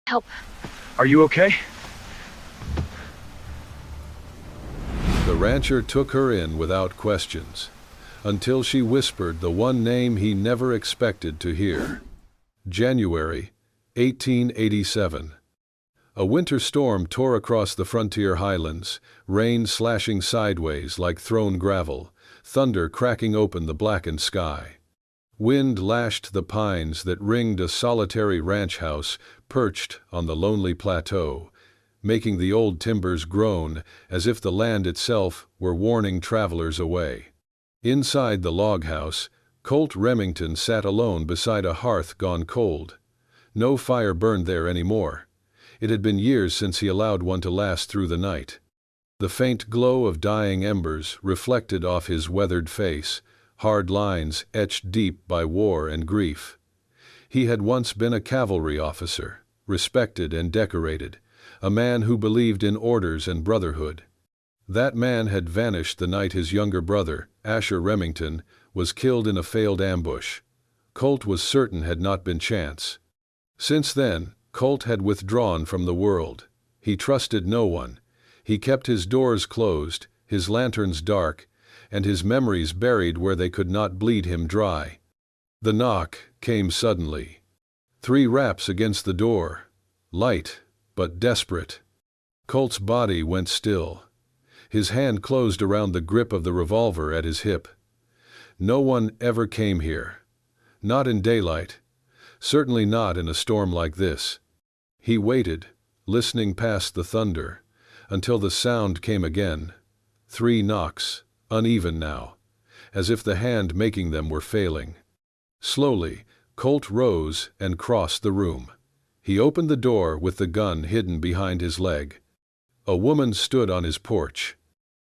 Help. Are you okay? The rancher took her in without questions, until she whispered the one name he never expected to hear. January 1887. A winter storm tore across the frontier highlands, rain slashing sideways like thrown gravel, thunder cracking open the blackened sky. Wind lashed the pines that ringed a solitary ranch house perched on the lonely plateau, making the old timbers groan as if the land itself were warning travelers away. Inside the log house, Colt Remington sat alone beside a hearth gone cold. No fire burned there anymore. It had been years since he allowed one to last through the night. The faint glow of dying embers reflected off his weathered face, hard lines etched deep by war and grief. He had once been a cavalry officer, respected and decorated, a man who believed in orders and brotherhood. That man had vanished the night his younger brother, Asher Remington, was killed in a failed ambush. Colt was certain had not been chance. Since then, Colt had withdrawn from the world. He trusted no one. He kept his doors closed, his lanterns dark, and his memories buried where they could not bleed him dry. The knock came suddenly. 3 raps against the door. Light, but desperate. Colt's body went still. His hand closed around the grip of the revolver at his hip. No one ever came here. Not in daylight. Certainly not in a storm like this. He waited, listening past the thunder, until the sound came again. 3 knocks, uneven now, as if the hand making them were failing. Slowly, Colt rose and crossed the room. He opened the door with the gun hidden behind his leg. A woman stood on his porch.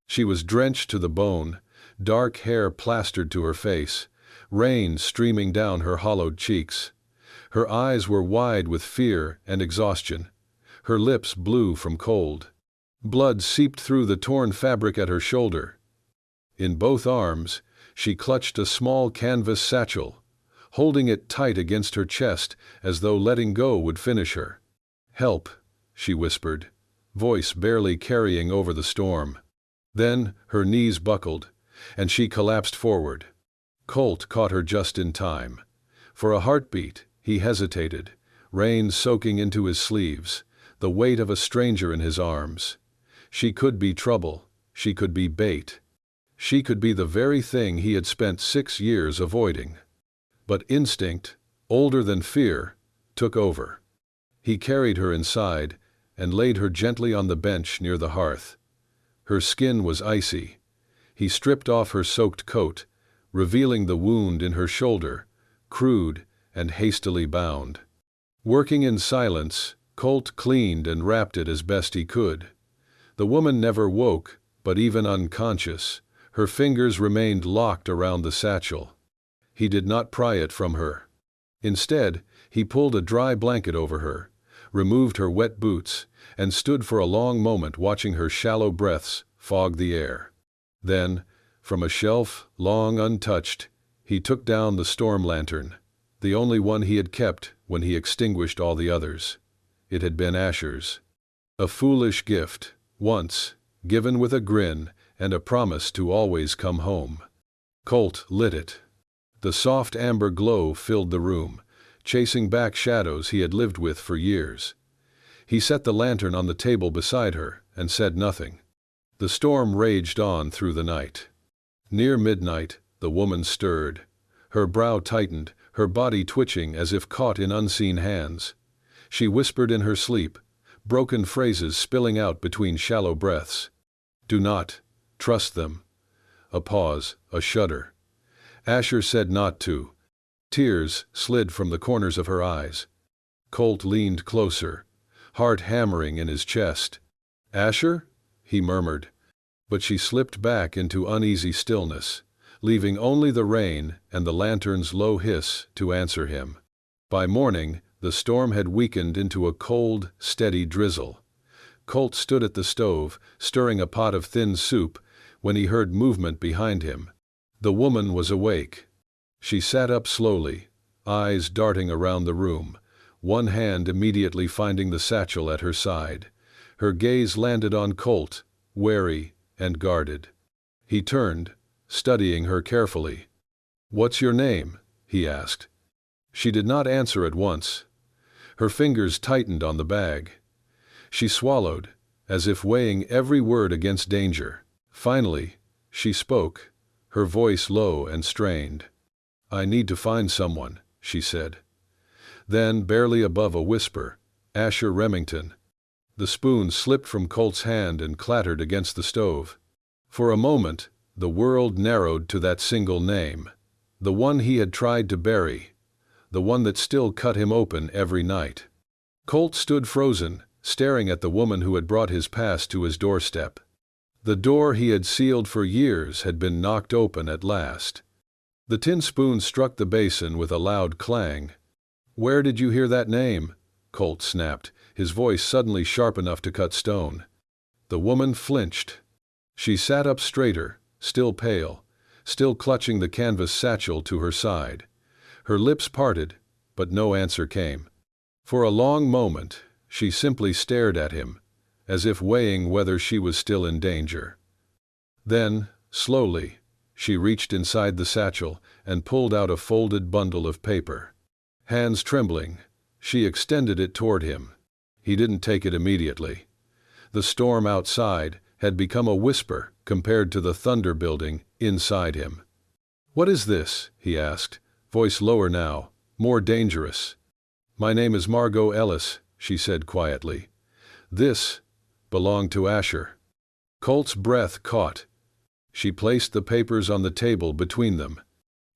She was drenched to the bone, dark hair plastered to her face, rain streaming down her hollowed cheeks. Her eyes were wide with fear and exhaustion, her lips blue from cold. Blood seeped through the torn fabric at her shoulder. In both arms, she clutched a small canvas satchel, holding it tight against her chest as though letting go would finish her. "Help," she whispered, voice barely carrying over the storm. Then her knees buckled, and she collapsed forward. Colt caught her just in time. For a heartbeat, he hesitated, rain soaking into his sleeves, the weight of a stranger in his arms. She could be trouble, she could be bait. She could be the very thing he had spent 6 years avoiding. But instinct, older than fear, took over. He carried her inside and laid her gently on the bench near the hearth. Her skin was icy. He stripped off her soaked coat, revealing the wound in her shoulder, crude and hastily bound. Working in silence, Colt cleaned and wrapped it as best he could. The woman never woke, but even unconscious, her fingers remained locked around the satchel. He did not pry it from her. Instead, he pulled a dry blanket over her, removed her wet boots, and stood for a long moment watching her shallow breaths fog the air. Then, from a shelf long untouched, he took down the storm lantern, the only one he had kept when he extinguished all the others. It had been Asher's. A foolish gift, once, given with a grin and a promise to always come home. Colt lit it. The soft amber glow filled the room, chasing back shadows he had lived with for years. He set the lantern on the table beside her and said nothing. The storm raged on through the night. Near midnight, the woman stirred. Her brow tightened, her body twitching as if caught in unseen hands. She whispered in her sleep, broken phrases spilling out between shallow breaths. "Do not trust them." A pause, a shudder. Asher said not to. Tears slid from the corners of her eyes. Colt leaned closer, heart hammering in his chest. "Asher?" he murmured. But she slipped back into uneasy stillness, leaving only the rain and the lantern's low hiss to answer him. By morning, the storm had weakened into a cold, steady drizzle. Colt stood at the stove, stirring a pot of thin soup, when he heard movement behind him. The woman was awake. She sat up slowly, eyes darting around the room, one hand immediately finding the satchel at her side. Her gaze landed on Colt, wary and guarded. He turned, studying her carefully. "What's your name?" he asked. She did not answer at once. Her fingers tightened on the bag. She swallowed, as if weighing every word against danger. Finally, she spoke, her voice low and strained. "I need to find someone," she said. Then, barely above a whisper, "Asher Remington." The spoon slipped from Colt's hand and clattered against the stove. For a moment, the world narrowed to that single name, the one he had tried to bury, the one that still cut him open every night. Colt stood frozen, staring at the woman who had brought his past to his doorstep. The door he had sealed for years had been knocked open at last. The tin spoon struck the basin with a loud clang. "Where did you hear that name?" Colt snapped, his voice suddenly sharp enough to cut stone. The woman flinched. She sat up straighter, still pale, still clutching the canvas satchel to her side. Her lips parted, but no answer came. For a long moment, she simply stared at him, as if weighing whether she was still in danger. Then, slowly, she reached inside the satchel and pulled out a folded bundle of paper. Hands trembling, she extended it toward him. He didn't take it immediately. The storm outside had become a whisper compared to the thunder building inside him. "What is this?" he asked, voice lower now, more dangerous. "My name is Margot Ellis," she said quietly. "This belonged to Asher." Colt's breath caught. She placed the papers on the table between them.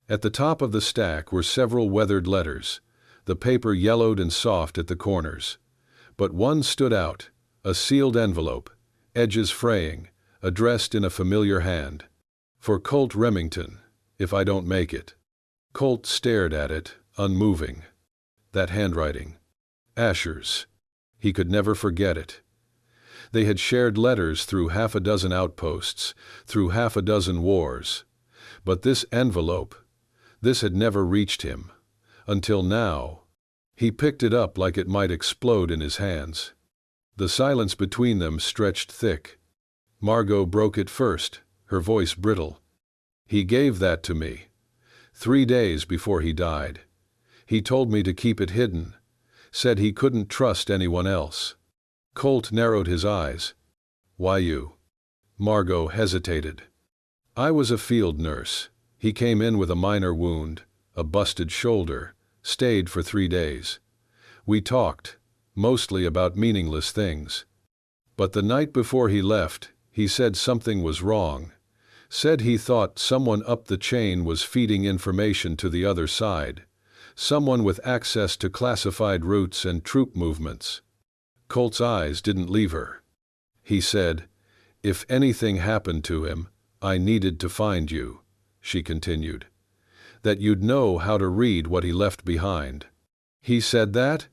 At the top of the stack were several weathered letters, the paper yellowed and soft at the corners. But one stood out, a sealed envelope, edges fraying, addressed in a familiar hand. "For Colt Remington, if I don't make it." Colt stared at it, unmoving. That handwriting. Asher's. He could never forget it. They had shared letters through half a dozen outposts, through half a dozen wars. But this envelope, this had never reached him. Until now. He picked it up like it might explode in his hands. The silence between them stretched thick. Margot broke it first, her voice brittle. "He gave that to me. 3 days before he died. He told me to keep it hidden. Said he couldn't trust anyone else." Colt narrowed his eyes. "Why you?" Margot hesitated. "I was a field nurse. He came in with a minor wound, a busted shoulder, stayed for 3 days. We talked, mostly about meaningless things. But the night before he left, he said something was wrong. Said he thought someone up the chain was feeding information to the other side, someone with access to classified routes and troop movements." Colt's eyes didn't leave her. He said, "If anything happened to him, I needed to find you," she continued. "That you'd know how to read what he left behind." "He said that?"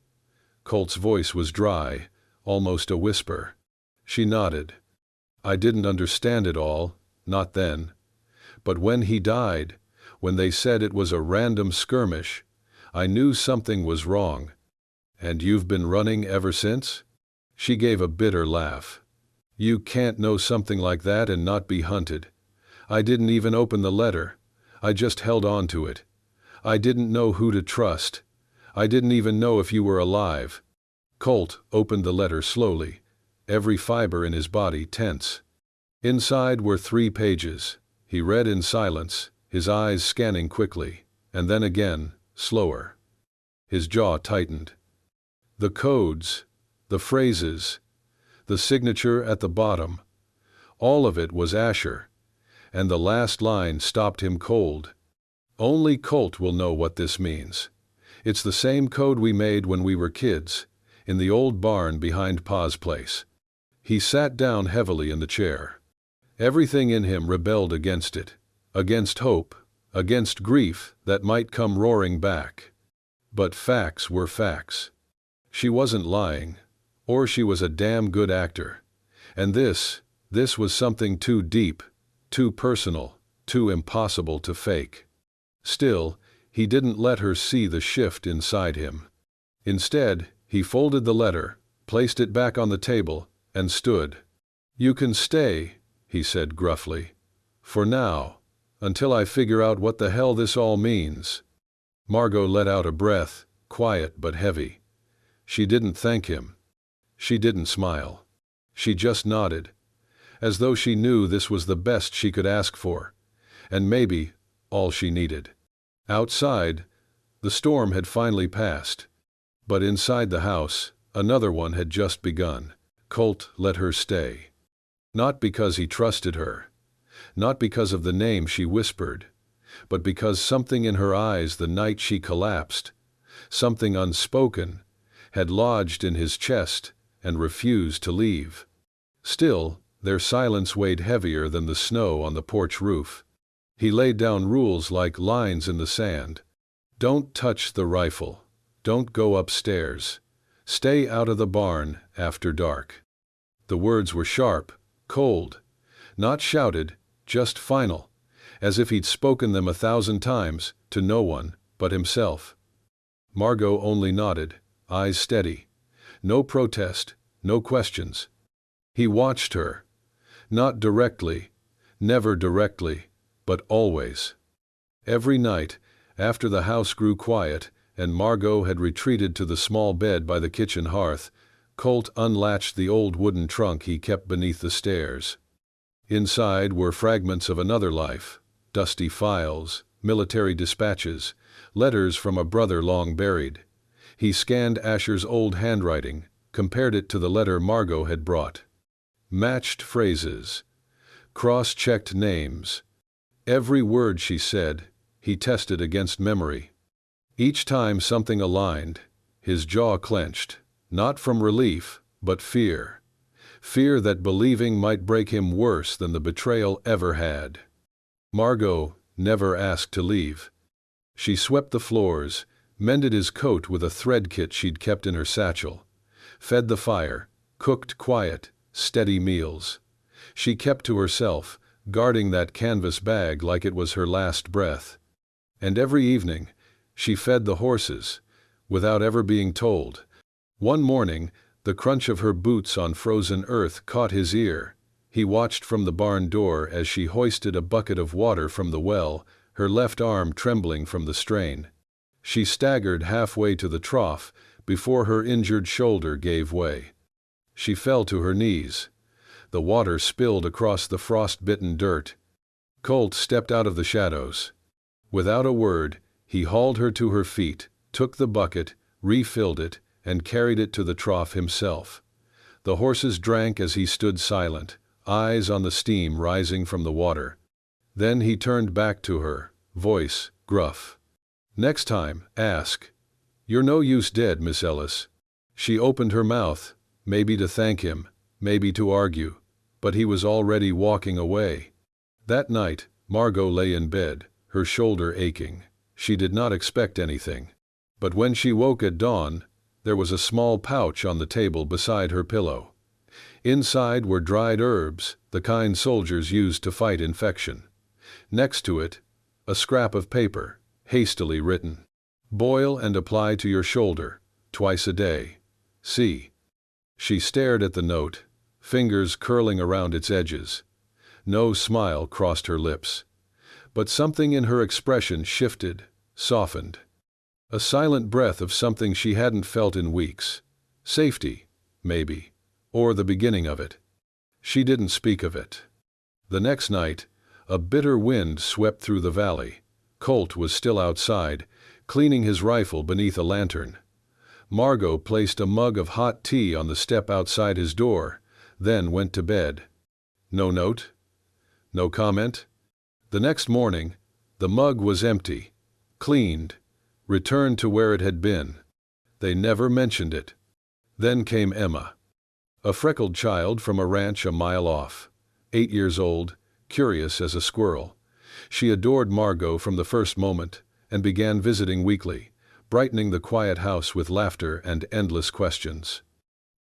Colt's voice was dry, almost a whisper. She nodded. "I didn't understand it all, not then. But when he died, when they said it was a random skirmish, I knew something was wrong. And you've been running ever since?" She gave a bitter laugh. "You can't know something like that and not be hunted. I didn't even open the letter. I just held on to it. I didn't know who to trust. I didn't even know if you were alive." Colt opened the letter slowly, every fiber in his body tense. Inside were 3 pages. He read in silence, his eyes scanning quickly, and then again, slower. His jaw tightened. The codes, the phrases, the signature at the bottom, all of it was Asher, and the last line stopped him cold. "Only Colt will know what this means. It's the same code we made when we were kids, in the old barn behind Pa's place." He sat down heavily in the chair. Everything in him rebelled against it, against hope, against grief that might come roaring back. But facts were facts. She wasn't lying, or she was a damn good actor. And this was something too deep, too personal, too impossible to fake. Still, he didn't let her see the shift inside him. Instead, he folded the letter, placed it back on the table, and stood. "You can stay," he said gruffly. "For now, until I figure out what the hell this all means." Margot let out a breath, quiet but heavy. She didn't thank him. She didn't smile. She just nodded, as though she knew this was the best she could ask for, and maybe all she needed. Outside, the storm had finally passed. But inside the house, another one had just begun. Colt let her stay. Not because he trusted her, not because of the name she whispered, but because something in her eyes the night she collapsed, something unspoken, had lodged in his chest and refused to leave. Still, their silence weighed heavier than the snow on the porch roof. He laid down rules like lines in the sand. Don't touch the rifle. Don't go upstairs. Stay out of the barn after dark. The words were sharp, cold, not shouted, just final, as if he'd spoken them 1,000 times to no one but himself. Margot only nodded, eyes steady. No protest, no questions. He watched her. Not directly, never directly, but always. Every night, after the house grew quiet and Margot had retreated to the small bed by the kitchen hearth, Colt unlatched the old wooden trunk he kept beneath the stairs. Inside were fragments of another life, dusty files, military dispatches, letters from a brother long buried. He scanned Asher's old handwriting, compared it to the letter Margot had brought. Matched phrases, cross-checked names. Every word she said, he tested against memory. Each time something aligned, his jaw clenched, not from relief, but fear. Fear that believing might break him worse than the betrayal ever had. Margot never asked to leave. She swept the floors, mended his coat with a thread kit she'd kept in her satchel, fed the fire, cooked quiet, steady meals. She kept to herself, guarding that canvas bag like it was her last breath. And every evening, she fed the horses, without ever being told. One morning, the crunch of her boots on frozen earth caught his ear. He watched from the barn door as she hoisted a bucket of water from the well, her left arm trembling from the strain. She staggered halfway to the trough before her injured shoulder gave way. She fell to her knees. The water spilled across the frost-bitten dirt. Colt stepped out of the shadows. Without a word, he hauled her to her feet, took the bucket, refilled it, and carried it to the trough himself. The horses drank as he stood silent, eyes on the steam rising from the water. Then he turned back to her, voice gruff. "Next time, ask. You're no use dead, Miss Ellis." She opened her mouth, maybe to thank him, maybe to argue, but he was already walking away. That night, Margot lay in bed, her shoulder aching. She did not expect anything. But when she woke at dawn, there was a small pouch on the table beside her pillow. Inside were dried herbs, the kind soldiers used to fight infection. Next to it, a scrap of paper, hastily written. "Boil and apply to your shoulder, twice a day. See." She stared at the note, fingers curling around its edges. No smile crossed her lips. But something in her expression shifted, softened. A silent breath of something she hadn't felt in weeks. Safety, maybe, or the beginning of it. She didn't speak of it. The next night, a bitter wind swept through the valley. Colt was still outside, cleaning his rifle beneath a lantern. Margot placed a mug of hot tea on the step outside his door, then went to bed. No note? No comment? The next morning, the mug was empty, cleaned, returned to where it had been. They never mentioned it. Then came Emma. A freckled child from a ranch a mile off. 8 years old, curious as a squirrel. She adored Margot from the first moment, and began visiting weekly, brightening the quiet house with laughter and endless questions.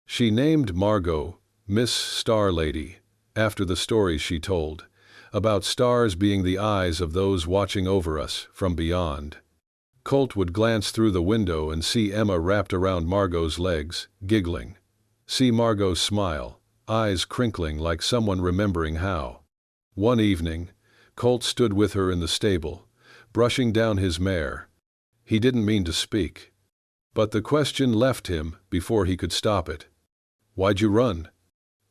She named Margot Miss Star Lady, after the stories she told, about stars being the eyes of those watching over us from beyond. Colt would glance through the window and see Emma wrapped around Margot's legs, giggling. See Margot smile, eyes crinkling like someone remembering how. One evening, Colt stood with her in the stable, brushing down his mare. He didn't mean to speak. But the question left him before he could stop it. "Why'd you run?"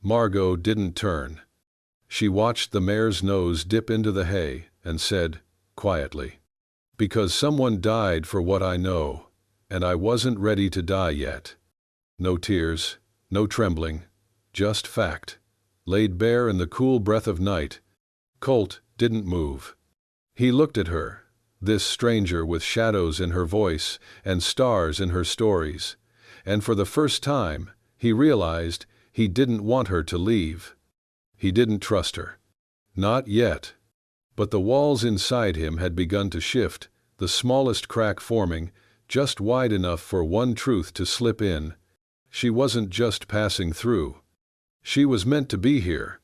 Margot didn't turn. She watched the mare's nose dip into the hay and said, quietly, "Because someone died for what I know, and I wasn't ready to die yet." No tears, no trembling, just fact, laid bare in the cool breath of night. Colt didn't move. He looked at her, this stranger with shadows in her voice and stars in her stories, and for the first time, he realized he didn't want her to leave. He didn't trust her. Not yet. But the walls inside him had begun to shift, the smallest crack forming, just wide enough for one truth to slip in. She wasn't just passing through. She was meant to be here.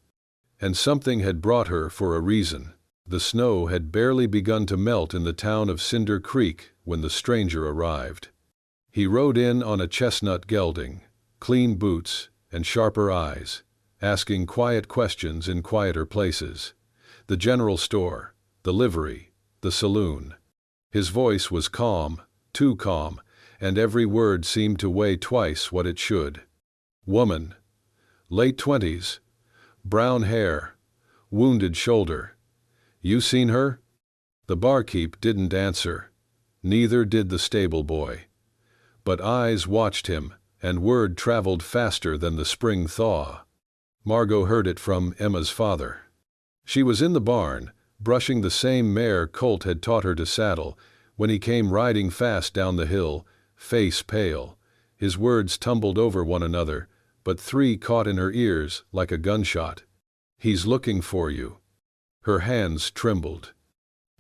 And something had brought her for a reason. The snow had barely begun to melt in the town of Cinder Creek when the stranger arrived. He rode in on a chestnut gelding, clean boots and sharper eyes, asking quiet questions in quieter places. The general store, the livery, the saloon. His voice was calm, too calm, and every word seemed to weigh twice what it should. Woman. Late 20s. Brown hair. Wounded shoulder. "You seen her?" The barkeep didn't answer. Neither did the stable boy. But eyes watched him, and word traveled faster than the spring thaw. Margot heard it from Emma's father. She was in the barn, brushing the same mare Colt had taught her to saddle, when he came riding fast down the hill, face pale. His words tumbled over one another, but three caught in her ears like a gunshot. "He's looking for you." Her hands trembled.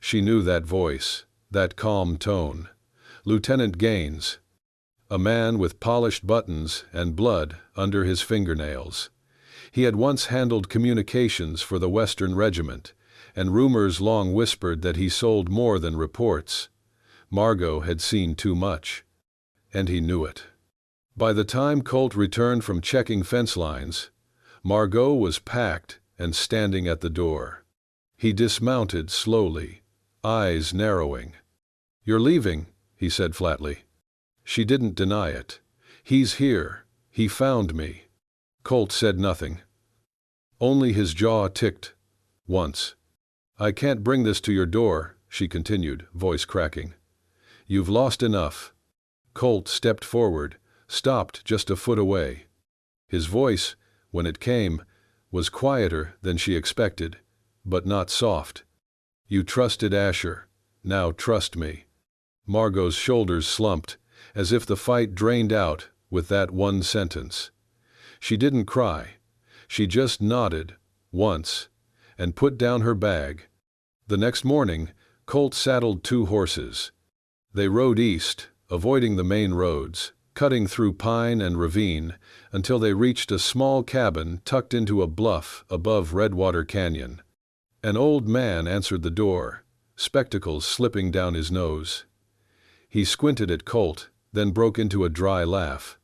She knew that voice, that calm tone. Lieutenant Gaines. A man with polished buttons and blood under his fingernails. He had once handled communications for the Western Regiment, and rumors long whispered that he sold more than reports. Margot had seen too much. And he knew it. By the time Colt returned from checking fence lines, Margot was packed and standing at the door. He dismounted slowly, eyes narrowing. "You're leaving," he said flatly. She didn't deny it. "He's here. He found me." Colt said nothing. Only his jaw ticked. Once. "I can't bring this to your door," she continued, voice cracking. "You've lost enough." Colt stepped forward, stopped just a foot away. His voice, when it came, was quieter than she expected, but not soft. "You trusted Asher. Now trust me." Margot's shoulders slumped, as if the fight drained out with that one sentence. She didn't cry. She just nodded, once, and put down her bag. The next morning, Colt saddled 2 horses. They rode east, avoiding the main roads, cutting through pine and ravine, until they reached a small cabin tucked into a bluff above Redwater Canyon. An old man answered the door, spectacles slipping down his nose. He squinted at Colt, then broke into a dry laugh.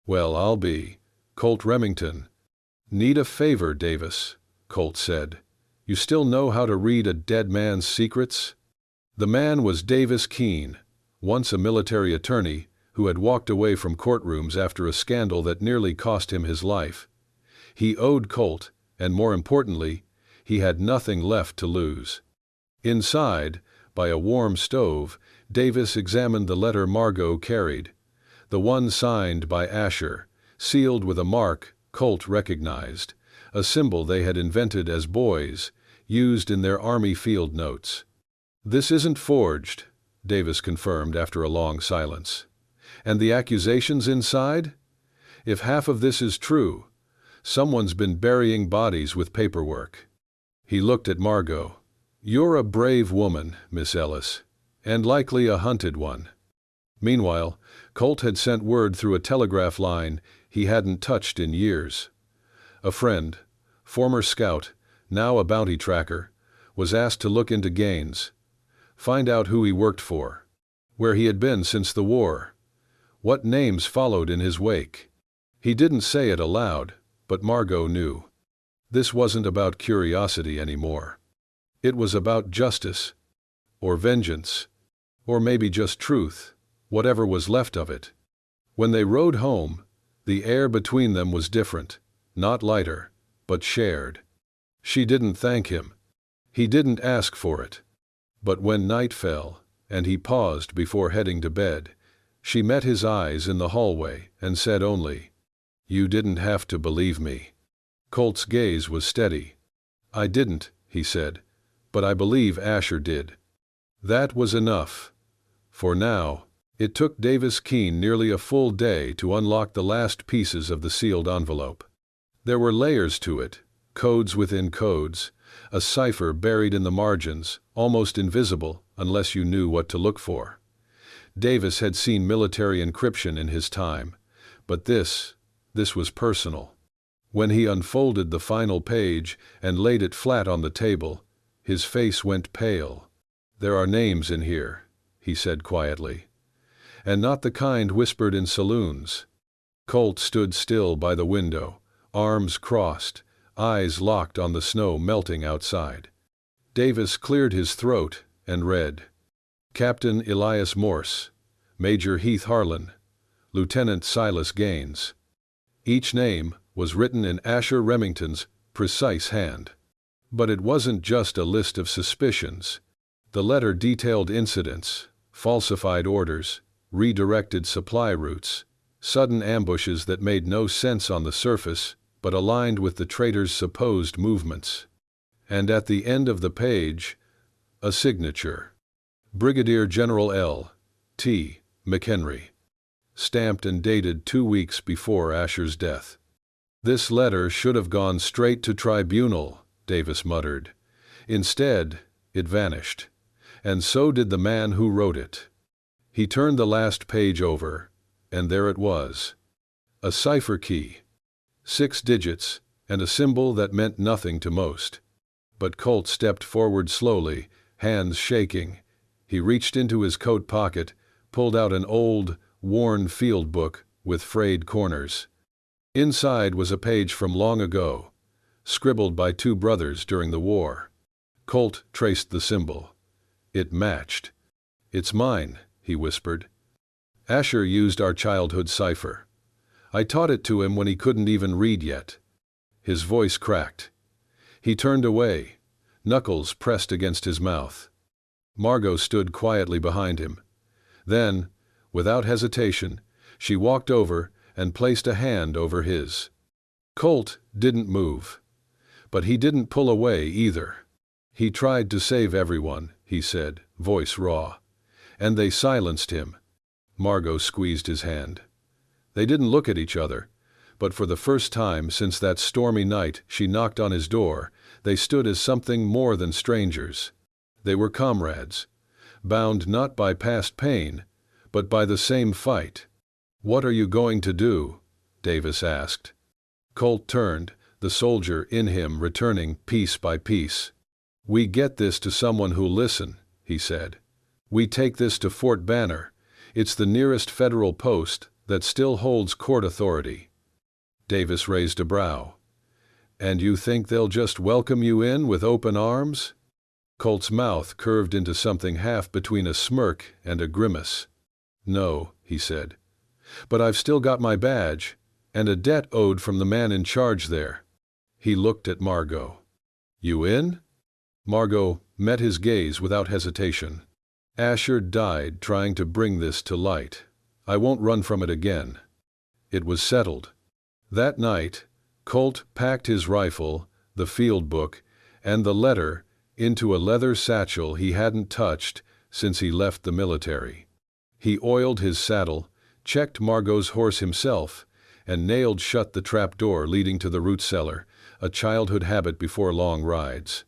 "Well, I'll be Colt Remington." "Need a favor, Davis," Colt said. "You still know how to read a dead man's secrets?" The man was Davis Keene, once a military attorney who had walked away from courtrooms after a scandal that nearly cost him his life. He owed Colt, and more importantly, he had nothing left to lose. Inside, by a warm stove, Davis examined the letter Margot carried, the one signed by Asher, sealed with a mark Colt recognized, a symbol they had invented as boys, used in their Army field notes. "This isn't forged," Davis confirmed after a long silence. "And the accusations inside? If half of this is true, someone's been burying bodies with paperwork." He looked at Margot. "You're a brave woman, Miss Ellis, and likely a hunted one." Meanwhile, Colt had sent word through a telegraph line he hadn't touched in years. A friend, former scout, now a bounty tracker, was asked to look into Gaines, find out who he worked for. where he had been since the war, what names followed in his wake. He didn't say it aloud, but Margot knew. This wasn't about curiosity anymore. It was about justice, or vengeance, or maybe just truth, whatever was left of it. When they rode home, the air between them was different, not lighter, but shared. She didn't thank him. He didn't ask for it. But when night fell, and he paused before heading to bed, she met his eyes in the hallway and said only, "You didn't have to believe me." Colt's gaze was steady. "I didn't," he said, "but I believe Asher did." That was enough. For now, it took Davis Keene nearly a full day to unlock the last pieces of the sealed envelope. There were layers to it, codes within codes, a cipher buried in the margins, almost invisible unless you knew what to look for. Davis had seen military encryption in his time, but this was personal. When he unfolded the final page and laid it flat on the table, his face went pale. "There are names in here," he said quietly. "And not the kind whispered in saloons." Colt stood still by the window, arms crossed, eyes locked on the snow melting outside. Davis cleared his throat and read, "Captain Elias Morse, Major Heath Harlan, Lieutenant Silas Gaines." Each name was written in Asher Remington's precise hand. But it wasn't just a list of suspicions. The letter detailed incidents, falsified orders, redirected supply routes, sudden ambushes that made no sense on the surface, but aligned with the traitor's supposed movements. And at the end of the page, a signature. Brigadier General L. T. McHenry. Stamped and dated 2 weeks before Asher's death. "This letter should have gone straight to tribunal," Davis muttered. "Instead, it vanished. And so did the man who wrote it." He turned the last page over, and there it was. A cipher key. 6 digits, and a symbol that meant nothing to most. But Colt stepped forward slowly, hands shaking. He reached into his coat pocket, pulled out an old, worn field book with frayed corners. Inside was a page from long ago, scribbled by 2 brothers during the war. Colt traced the symbol. It matched. "It's mine," he whispered. "Asher used our childhood cipher. I taught it to him when he couldn't even read yet." His voice cracked. He turned away, knuckles pressed against his mouth. Margot stood quietly behind him. Then, without hesitation, she walked over and placed a hand over his. Colt didn't move. But he didn't pull away either. "He tried to save everyone," he said, voice raw. "And they silenced him." Margot squeezed his hand. They didn't look at each other, but for the first time since that stormy night she knocked on his door, they stood as something more than strangers. They were comrades, bound not by past pain, but by the same fight. "What are you going to do?" Davis asked. Colt turned, the soldier in him returning piece by piece. "We get this to someone who'll listen," he said. "We take this to Fort Banner. It's the nearest federal post that still holds court authority." Davis raised a brow. "And you think they'll just welcome you in with open arms?" Colt's mouth curved into something half between a smirk and a grimace. "No," he said. "But I've still got my badge, and a debt owed from the man in charge there." He looked at Margot. "You in?" Margot met his gaze without hesitation. "Asher died trying to bring this to light. I won't run from it again." It was settled. That night, Colt packed his rifle, the field book, and the letter into a leather satchel he hadn't touched since he left the military. He oiled his saddle, checked Margot's horse himself, and nailed shut the trapdoor leading to the root cellar, a childhood habit before long rides.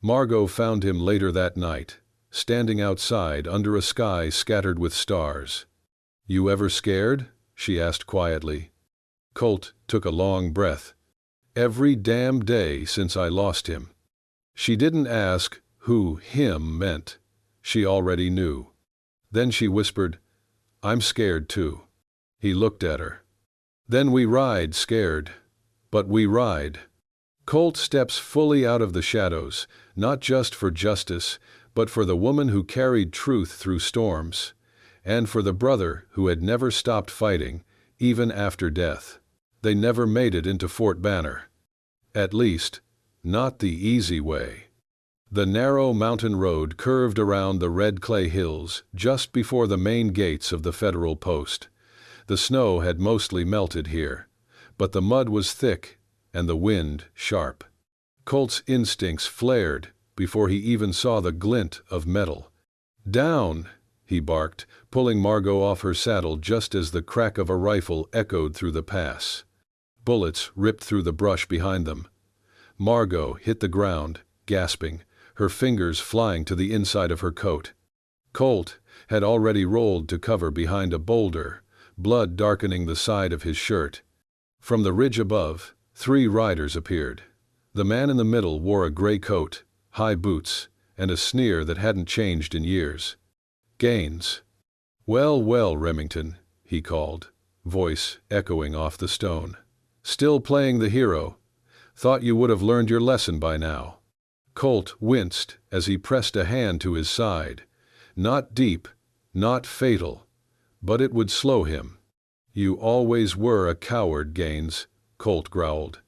Margot found him later that night, standing outside under a sky scattered with stars. "You ever scared?" she asked quietly. Colt took a long breath. "Every damn day since I lost him." She didn't ask who him meant. She already knew. Then she whispered, "I'm scared too." He looked at her. "Then we ride scared. But we ride." Colt steps fully out of the shadows, not just for justice, but for the woman who carried truth through storms, and for the brother who had never stopped fighting, even after death. They never made it into Fort Banner. At least, not the easy way. The narrow mountain road curved around the red clay hills just before the main gates of the federal post. The snow had mostly melted here, but the mud was thick and the wind sharp. Colt's instincts flared before he even saw the glint of metal. "Down!" he barked, pulling Margot off her saddle just as the crack of a rifle echoed through the pass. Bullets ripped through the brush behind them. Margot hit the ground, gasping, her fingers flying to the inside of her coat. Colt had already rolled to cover behind a boulder, blood darkening the side of his shirt. From the ridge above, 3 riders appeared. The man in the middle wore a gray coat, high boots, and a sneer that hadn't changed in years. "Gaines." "Well, well, Remington," he called, voice echoing off the stone. "Still playing the hero? Thought you would have learned your lesson by now." Colt winced as he pressed a hand to his side. Not deep, not fatal, but it would slow him. "You always were a coward, Gaines," Colt growled.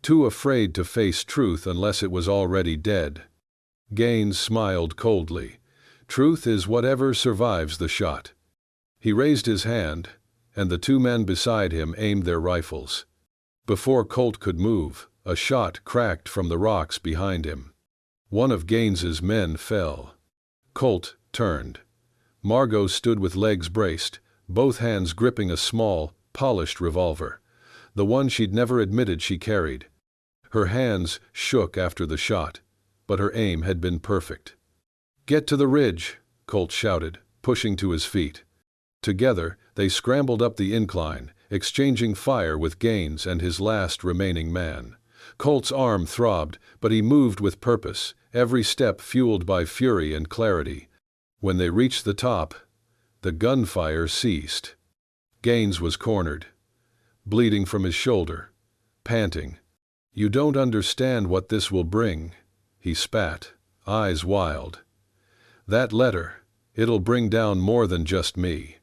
"Too afraid to face truth unless it was already dead." Gaines smiled coldly. "Truth is whatever survives the shot." He raised his hand, and the 2 men beside him aimed their rifles. Before Colt could move, a shot cracked from the rocks behind him. One of Gaines's men fell. Colt turned. Margot stood with legs braced, both hands gripping a small, polished revolver, the one she'd never admitted she carried. Her hands shook after the shot, but her aim had been perfect. "Get to the ridge," Colt shouted, pushing to his feet. Together, they scrambled up the incline, exchanging fire with Gaines and his last remaining man. Colt's arm throbbed, but he moved with purpose, every step fueled by fury and clarity. When they reached the top, the gunfire ceased. Gaines was cornered, bleeding from his shoulder, panting. "You don't understand what this will bring," he spat, eyes wild. "That letter, it'll bring down more than just me."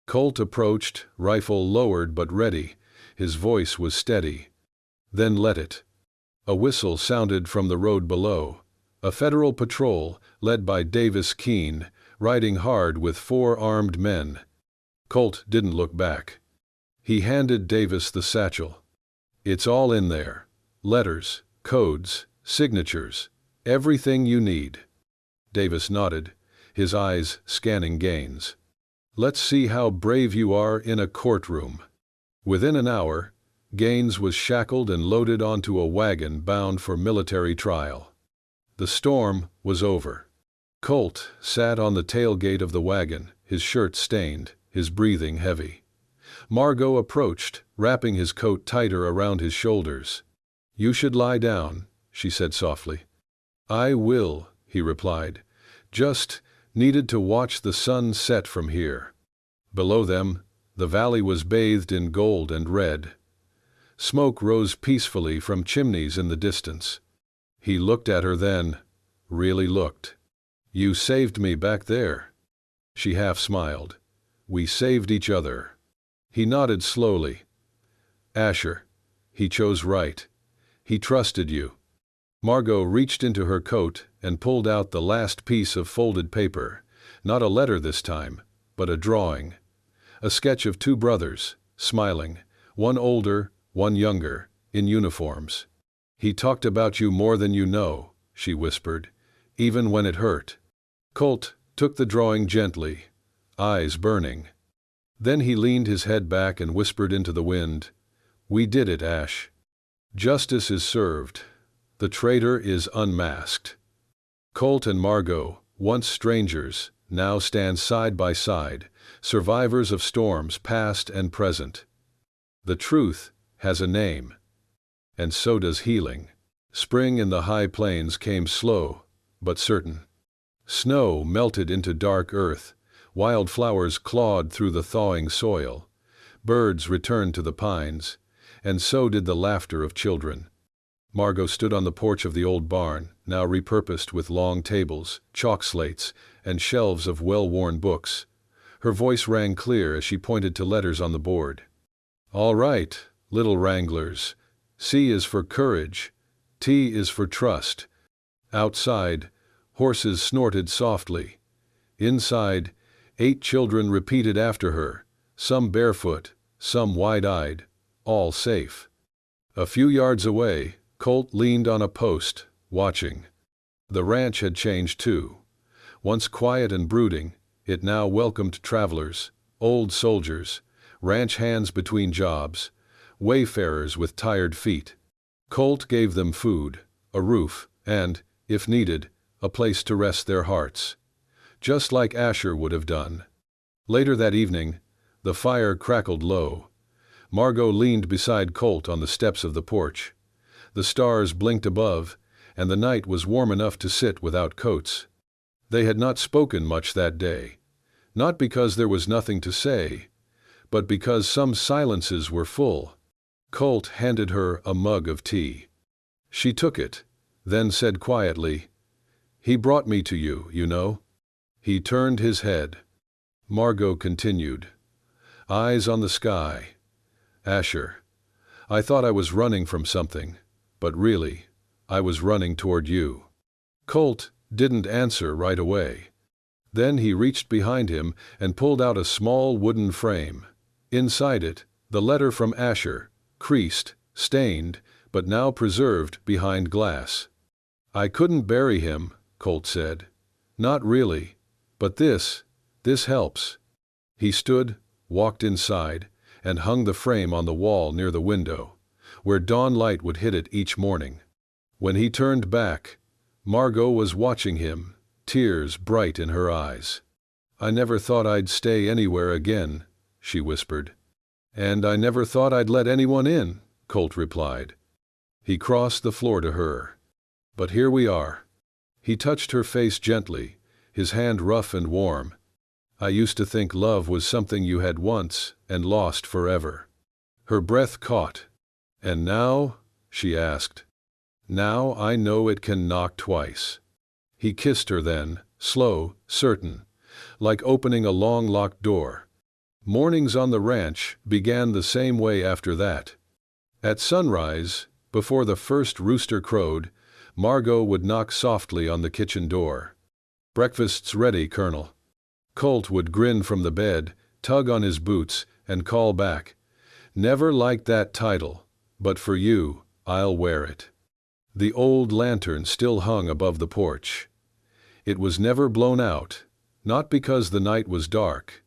Colt approached, rifle lowered but ready. His voice was steady. "Then let it." A whistle sounded from the road below. A federal patrol, led by Davis Keene, riding hard with 4 armed men. Colt didn't look back. He handed Davis the satchel. "It's all in there. Letters, codes, signatures, everything you need." Davis nodded, his eyes scanning Gaines. "Let's see how brave you are in a courtroom." Within an hour, Gaines was shackled and loaded onto a wagon bound for military trial. The storm was over. Colt sat on the tailgate of the wagon, his shirt stained, his breathing heavy. Margot approached, wrapping his coat tighter around his shoulders. "You should lie down," she said softly. "I will," he replied. "Just needed to watch the sun set from here." Below them, the valley was bathed in gold and red. Smoke rose peacefully from chimneys in the distance. He looked at her then, really looked. "You saved me back there." She half smiled. "We saved each other." He nodded slowly. "Asher, he chose right. He trusted you." Margot reached into her coat and pulled out the last piece of folded paper. Not a letter this time, but a drawing. A sketch of 2 brothers, smiling, one older, one younger, in uniforms. "He talked about you more than you know," she whispered, "even when it hurt." Colt took the drawing gently, eyes burning. Then he leaned his head back and whispered into the wind, "We did it, Ash. Justice is served. The traitor is unmasked." Colt and Margot, once strangers, now stand side by side, survivors of storms past and present. The truth has a name. And so does healing. Spring in the high plains came slow, but certain. Snow melted into dark earth, Wildflowers clawed through the thawing soil. Birds returned to the pines, and so did the laughter of children. Margot stood on the porch of the old barn, now repurposed with long tables, chalk slates, and shelves of well-worn books. Her voice rang clear as she pointed to letters on the board. "All right, little wranglers. C is for courage. T is for trust." Outside, horses snorted softly. Inside, 8 children repeated after her, some barefoot, some wide-eyed, all safe. A few yards away, Colt leaned on a post, watching. The ranch had changed too. Once quiet and brooding, it now welcomed travelers, old soldiers, ranch hands between jobs, wayfarers with tired feet. Colt gave them food, a roof, and, if needed, a place to rest their hearts. Just like Asher would have done. Later that evening, the fire crackled low. Margot leaned beside Colt on the steps of the porch. The stars blinked above, and the night was warm enough to sit without coats. They had not spoken much that day, not because there was nothing to say, but because some silences were full. Colt handed her a mug of tea. She took it, then said quietly, "He brought me to you, you know." He turned his head. Margot continued, eyes on the sky. "Asher, I thought I was running from something, but really, I was running toward you." Colt didn't answer right away. Then he reached behind him and pulled out a small wooden frame. Inside it, the letter from Asher, creased, stained, but now preserved behind glass. "I couldn't bury him," Colt said. "Not really. But this helps." He stood, walked inside, and hung the frame on the wall near the window, where dawn light would hit it each morning. When he turned back, Margot was watching him, tears bright in her eyes. "I never thought I'd stay anywhere again," she whispered. "And I never thought I'd let anyone in," Colt replied. He crossed the floor to her. "But here we are." He touched her face gently, his hand rough and warm. "I used to think love was something you had once and lost forever." Her breath caught. "And now?" she asked. "Now I know it can knock twice." He kissed her then, slow, certain, like opening a long locked door. Mornings on the ranch began the same way after that. At sunrise, before the first rooster crowed, Margot would knock softly on the kitchen door. "Breakfast's ready, Colonel." Colt would grin from the bed, tug on his boots, and call back, "Never liked that title, but for you, I'll wear it." The old lantern still hung above the porch. It was never blown out, not because the night was dark,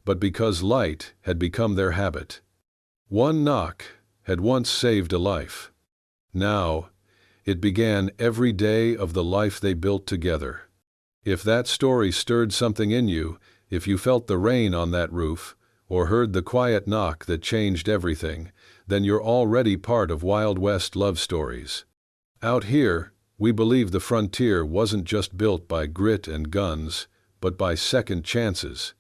but because light had become their habit. One knock had once saved a life. Now, it began every day of the life they built together. If that story stirred something in you, if you felt the rain on that roof, or heard the quiet knock that changed everything, then you're already part of Wild West love stories. Out here, we believe the frontier wasn't just built by grit and guns, but by second chances,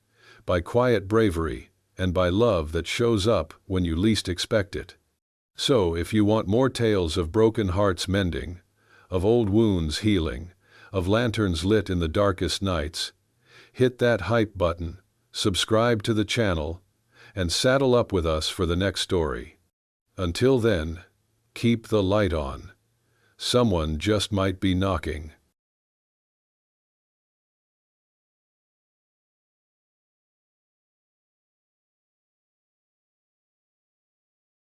by quiet bravery, and by love that shows up when you least expect it. So if you want more tales of broken hearts mending, of old wounds healing, of lanterns lit in the darkest nights, hit that hype button, subscribe to the channel, and saddle up with us for the next story. Until then, keep the light on. Someone just might be knocking.